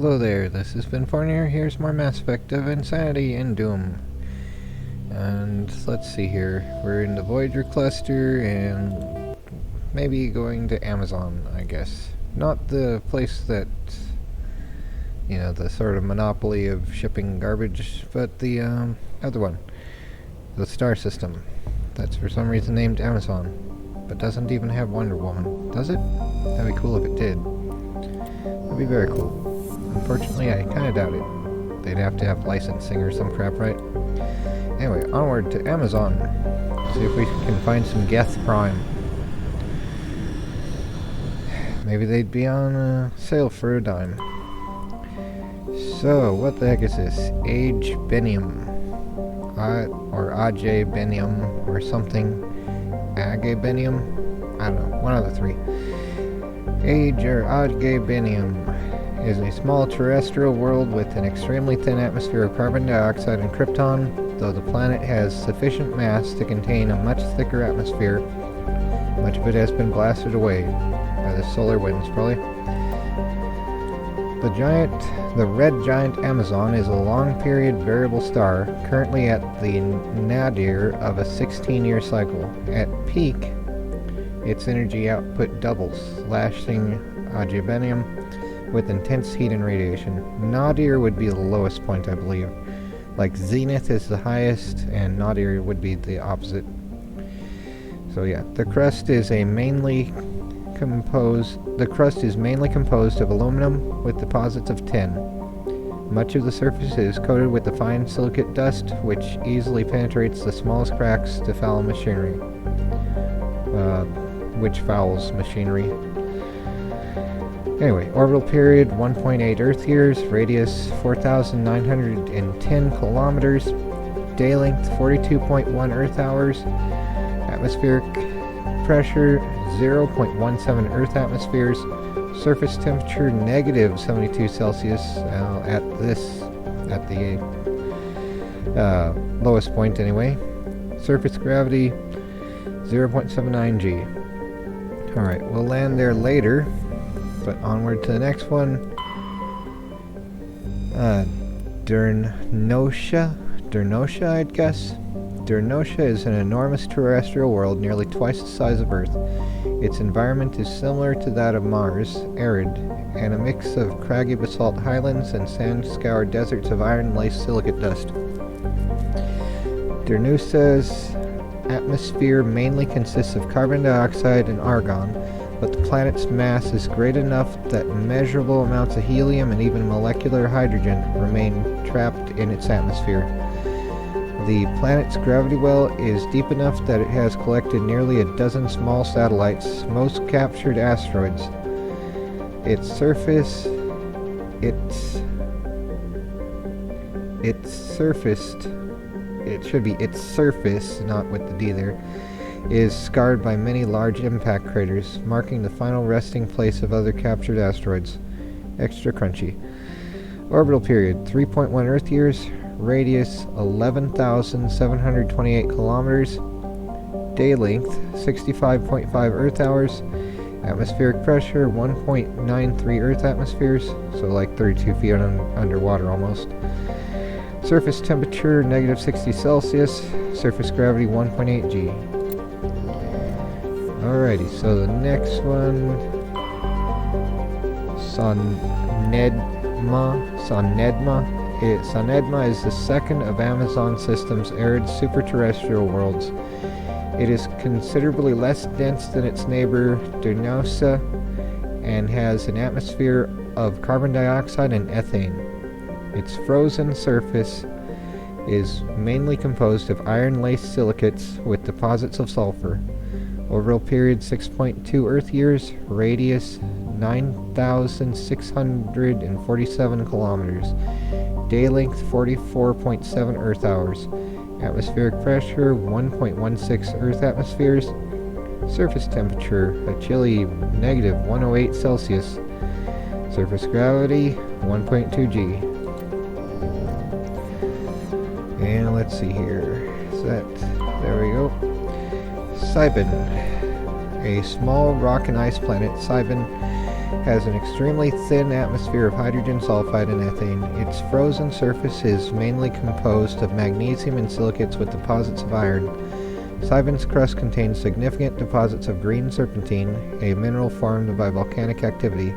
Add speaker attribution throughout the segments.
Speaker 1: Hello there, this has been Fornier. Here's more Mass Effect of Insanity and Doom. And let's see here. We're in the Voyager Cluster and maybe going to Amazon, I guess. Not the place that, you know, the sort of monopoly of shipping garbage, but the other one. The star system. That's for some reason named Amazon, but doesn't even have Wonder Woman. Does it? That'd be cool if it did. That'd be very cool. Unfortunately, I kind of doubt it. They'd have to have licensing or some crap, right? Anyway, onward to Amazon. See if we can find some Geth Prime. Maybe they'd be on sale for a dime. So, what the heck is this? Age Benium. Or Aj Benium, or something. Age Benium? I don't know, one of the three. Age or Aj Benium is a small terrestrial world with an extremely thin atmosphere of carbon dioxide and krypton. Though the planet has sufficient mass to contain a much thicker atmosphere, much of it has been blasted away by the solar winds, probably. The red giant Amazon is a long-period variable star, currently at the nadir of a 16-year cycle. At peak, its energy output doubles, lashing Ajibenium with intense heat and radiation. Nadir would be the lowest point, I believe. Like zenith is the highest, and nadir would be the opposite. So yeah, the crust is mainly composed of aluminum with deposits of tin. Much of the surface is coated with the fine silicate dust, which easily penetrates the smallest cracks to foul machinery. Which fouls machinery. Anyway, orbital period 1.8 Earth years, radius 4,910 kilometers, day length 42.1 Earth hours, atmospheric pressure 0.17 Earth atmospheres, surface temperature negative 72 Celsius at the lowest point anyway, surface gravity 0.79 G. Alright, we'll land there later. But onward to the next one. Dernosha, I'd guess. Dernosha is an enormous terrestrial world nearly twice the size of Earth. Its environment is similar to that of Mars, arid, and a mix of craggy basalt highlands and sand-scoured deserts of iron-laced silicate dust. Dernosha's atmosphere mainly consists of carbon dioxide and argon, but the planet's mass is great enough that measurable amounts of helium and even molecular hydrogen remain trapped in its atmosphere. The planet's gravity well is deep enough that it has collected nearly a dozen small satellites, most captured asteroids. Its surface, not with the D there, is scarred by many large impact craters, marking the final resting place of other captured asteroids. Extra crunchy. Orbital period 3.1 Earth years, radius 11,728 kilometers, day length 65.5 Earth hours, atmospheric pressure 1.93 Earth atmospheres, so like 32 feet underwater almost. Surface temperature negative 60 Celsius, surface gravity 1.8 G. Alrighty, so the next one, Sonedma is the second of Amazon system's arid superterrestrial worlds. It is considerably less dense than its neighbor Dernosha and has an atmosphere of carbon dioxide and ethane. Its frozen surface is mainly composed of iron-laced silicates with deposits of sulfur. Orbital period 6.2 Earth years, radius 9,647 kilometers, day length 44.7 Earth hours, atmospheric pressure 1.16 Earth atmospheres, surface temperature a chilly negative 108 Celsius, surface gravity 1.2 G. And let's see here. There we go. Cybin, a small rock and ice planet. Cybin has an extremely thin atmosphere of hydrogen sulfide and ethane. Its frozen surface is mainly composed of magnesium and silicates with deposits of iron. Cybin's crust contains significant deposits of green serpentine, a mineral formed by volcanic activity.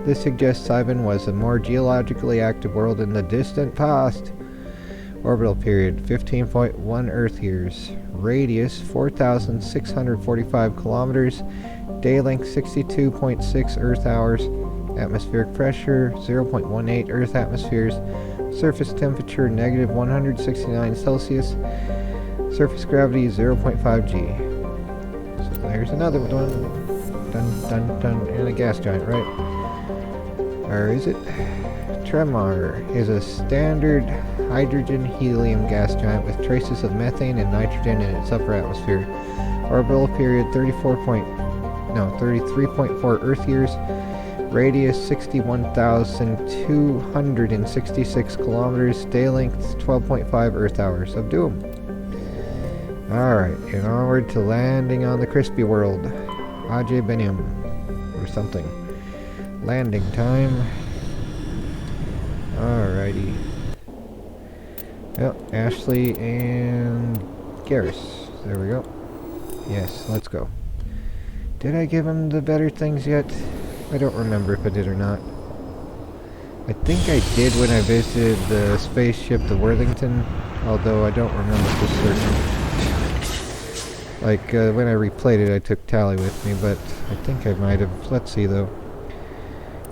Speaker 1: This suggests Cybin was a more geologically active world in the distant past. Orbital period 15.1 Earth years. Radius 4,645 kilometers. Day length 62.6 Earth hours. Atmospheric pressure 0.18 Earth atmospheres. Surface temperature negative 169 Celsius. Surface gravity 0.5 G. So there's another one. Dun dun dun. And a gas giant, right? Or is it? Tremor is a standard hydrogen-helium gas giant with traces of methane and nitrogen in its upper atmosphere. Orbital period 33.4 Earth years. Radius 61,266 kilometers. Day length 12.5 Earth hours of doom. Alright, and onward to landing on the crispy world. Ajay Benim. Or something. Landing time. Alrighty. Well, Ashley and Garrus. There we go. Yes, let's go. Did I give him the better things yet? I don't remember if I did or not. I think I did when I visited the spaceship, the Worthington, although I don't remember for certain. Like, when I replayed it, I took Tally with me, but I think I might have. Let's see, though.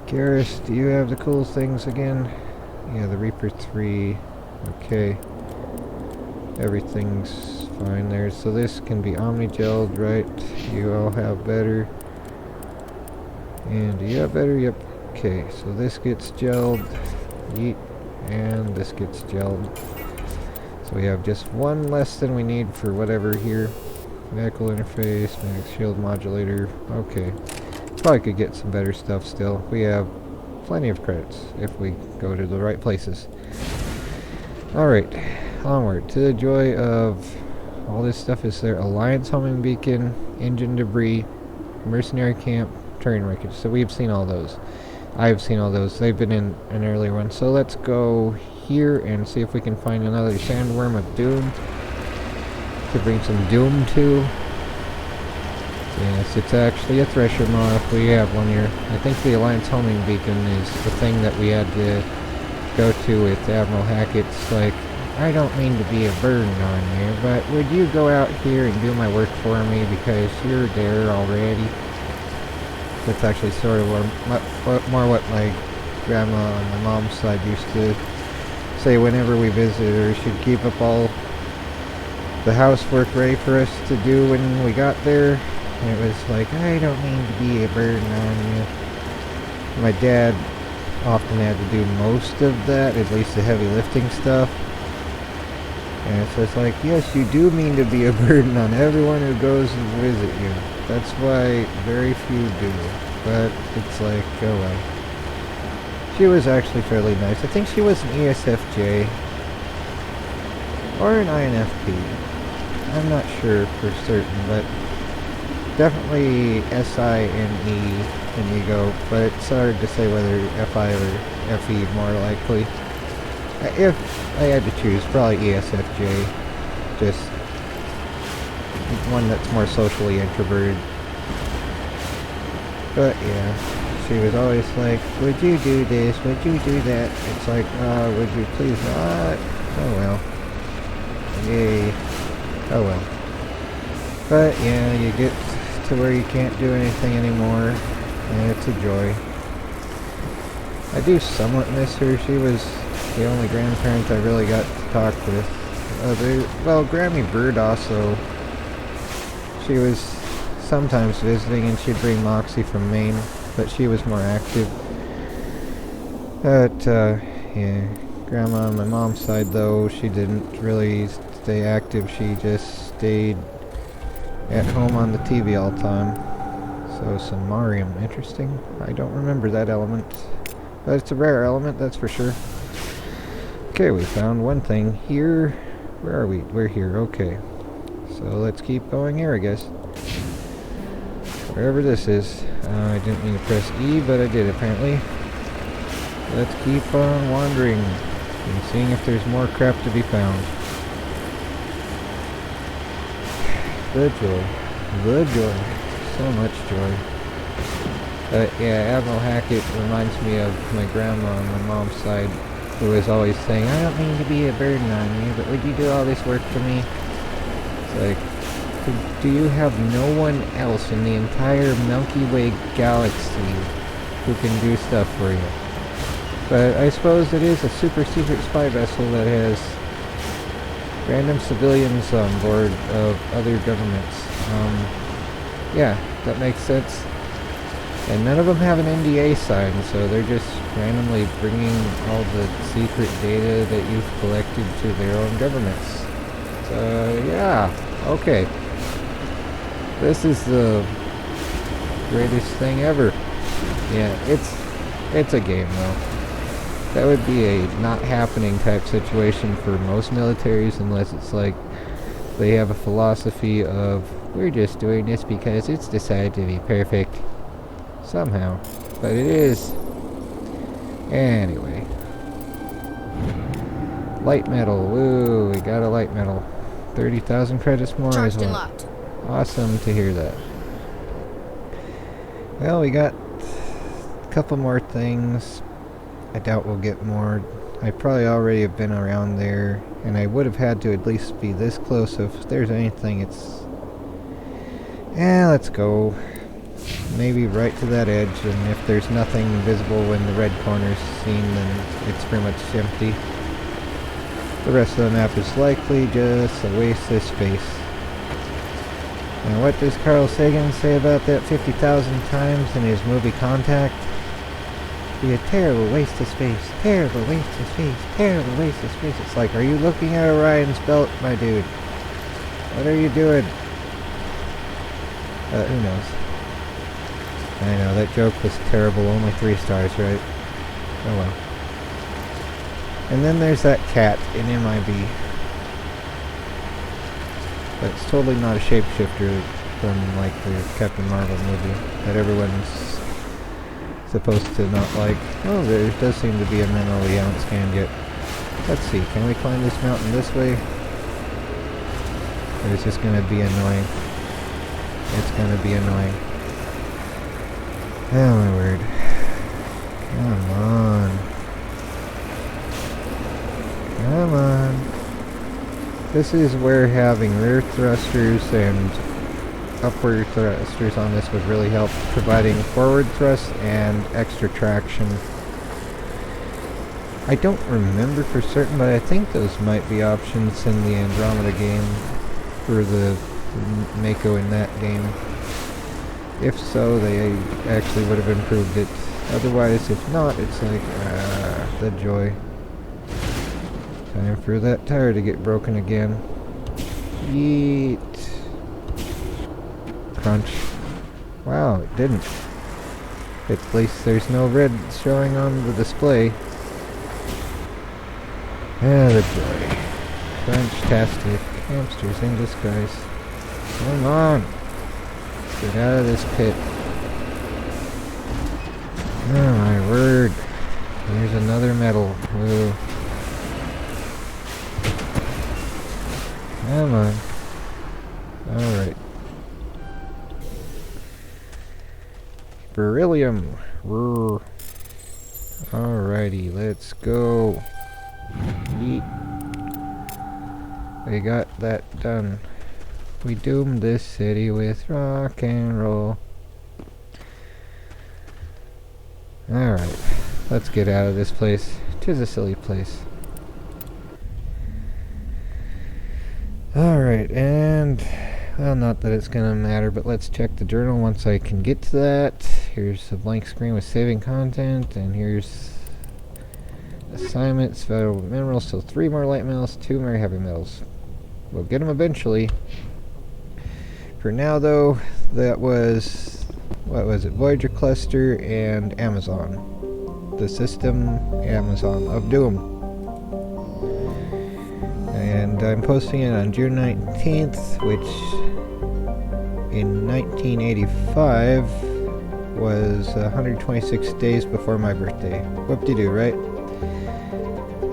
Speaker 1: Garrus, do you have the cool things again? Yeah, the Reaper 3. Okay. Everything's fine there. So this can be Omni-gelled, right? You all have better. And do you have better? Yep. Okay, so this gets gelled. Yeet. And this gets gelled. So we have just one less than we need for whatever here. Medical interface, magnetic shield modulator. Okay. Probably could get some better stuff still. We have plenty of credits if we go to the right places. Alright, onward to the joy of all this stuff. Is there Alliance homing beacon, engine debris, mercenary camp, terrain wreckage. So we've seen all those. I've seen all those. They've been in an earlier one. So let's go here and see if we can find another sandworm of doom to bring some doom to. Yes, it's actually a thresher moth. We have one here. I think the Alliance homing beacon is the thing that we had to go to with Admiral Hackett's like, I don't mean to be a burden on you, but would you go out here and do my work for me because you're there already? That's actually sort of more what my grandma on my mom's side used to say whenever we visited her. She'd keep up all the housework ready for us to do when we got there. And it was like, I don't mean to be a burden on you. My dad often had to do most of that, at least the heavy lifting stuff. And so it's like, yes, you do mean to be a burden on everyone who goes and visit you. That's why very few do. But it's like, oh well. She was actually fairly nice. I think she was an ESFJ. Or an INFP. I'm not sure for certain, but definitely SI and E in ego, but it's hard to say whether FI or FE more likely. If I had to choose, probably ESFJ. Just one that's more socially introverted. But yeah, she was always like, would you do this? Would you do that? It's like, would you please not? Oh well. Yay. Oh well. But yeah, you get to where you can't do anything anymore, and it's a joy. I do somewhat miss her. She was the only grandparent I really got to talk with. Well, Grammy Bird also, she was sometimes visiting, and she'd bring Moxie from Maine, but she was more active. But yeah, Grandma on my mom's side though, she didn't really stay active. She just stayed at home on the TV all the time. So Samarium, interesting. I don't remember that element. But it's a rare element, that's for sure. Okay, we found one thing here. Where are we? We're here, okay. So let's keep going here, I guess. Wherever this is. I didn't mean to press E, but I did apparently. Let's keep on wandering and seeing if there's more crap to be found. The joy. The joy. So much joy. But yeah, Admiral Hackett reminds me of my grandma on my mom's side, who was always saying, I don't mean to be a burden on you, but would you do all this work for me? It's like, do you have no one else in the entire Milky Way galaxy who can do stuff for you? But I suppose it is a super secret spy vessel that has random civilians on board of other governments. Yeah, that makes sense. And none of them have an NDA signed, so they're just randomly bringing all the secret data that you've collected to their own governments. So, yeah, okay. This is the greatest thing ever. Yeah, it's a game, though. That would be a not happening type situation for most militaries, unless it's like they have a philosophy of, we're just doing this because it's decided to be perfect. Somehow. But it is. Anyway. Light metal. Woo, we got a light metal. 30,000 credits more as well.
Speaker 2: Locked.
Speaker 1: Awesome to hear that. Well, we got a couple more things. I doubt we'll get more. I probably already have been around there, and I would have had to at least be this close. If there's anything, it's... Yeah, let's go. Maybe right to that edge, and if there's nothing visible when the red corner's seen, then it's pretty much empty. The rest of the map is likely just a waste of space. Now what does Carl Sagan say about that 50,000 times in his movie Contact? Be a terrible waste of space, terrible waste of space, terrible waste of space. It's like, are you looking at Orion's belt, my dude? What are you doing? Who knows? I know, that joke was terrible, only 3 stars, right? Oh well. And then there's that cat in MIB. But it's totally not a shapeshifter from, like, the Captain Marvel movie that everyone's supposed to not like. Oh, there does seem to be a mineral we haven't scanned yet. Let's see, can we climb this mountain this way? Or is this gonna be annoying? It's gonna be annoying. Oh my word. Come on. Come on. This is where having rear thrusters and upward thrusters on this would really help, providing forward thrust and extra traction. I don't remember for certain, but I think those might be options in the Andromeda game for the Mako in that game. If so, they actually would have improved it. Otherwise, if not, it's like, the joy. Time for that tire to get broken again. Yeet. Crunch. Wow, it didn't. At least there's no red showing on the display. Ah, the joy. Crunch-tastic. Hamsters in disguise. Come on! Get out of this pit. Oh my word. Here's another medal. Woo. Come on. Alright. Beryllium. Rrr. Alrighty, let's go. Yeet. We got that done. We doomed this city with rock and roll. Alright, let's get out of this place. 'Tis a silly place. Alright, and... well, not that it's gonna matter, but let's check the journal once I can get to that. Here's a blank screen with saving content, and here's... assignments, valuable minerals, so 3 more light metals, 2 more heavy metals. We'll get them eventually. For now, though, that was... what was it? Voyager Cluster and Amazon. The system Amazon of Doom. And I'm posting it on June 19th, which in 1985 was 126 days before my birthday. Whoop-de-doo, right?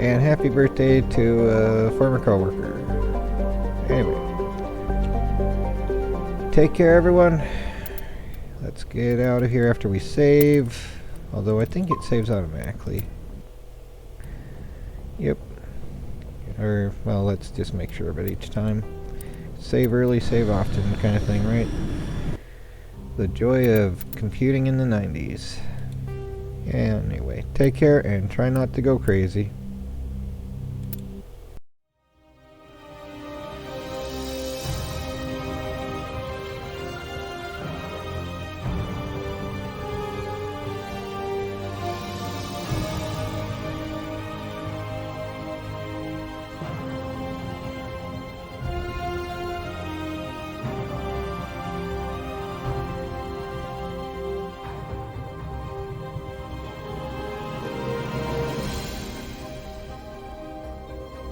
Speaker 1: And happy birthday to a former coworker. Anyway. Take care, everyone. Let's get out of here after we save. Although I think it saves automatically. Yep. Or, well, let's just make sure of it each time. Save early, save often kind of thing, right? The joy of computing in the 90s. Yeah, anyway, take care and try not to go crazy.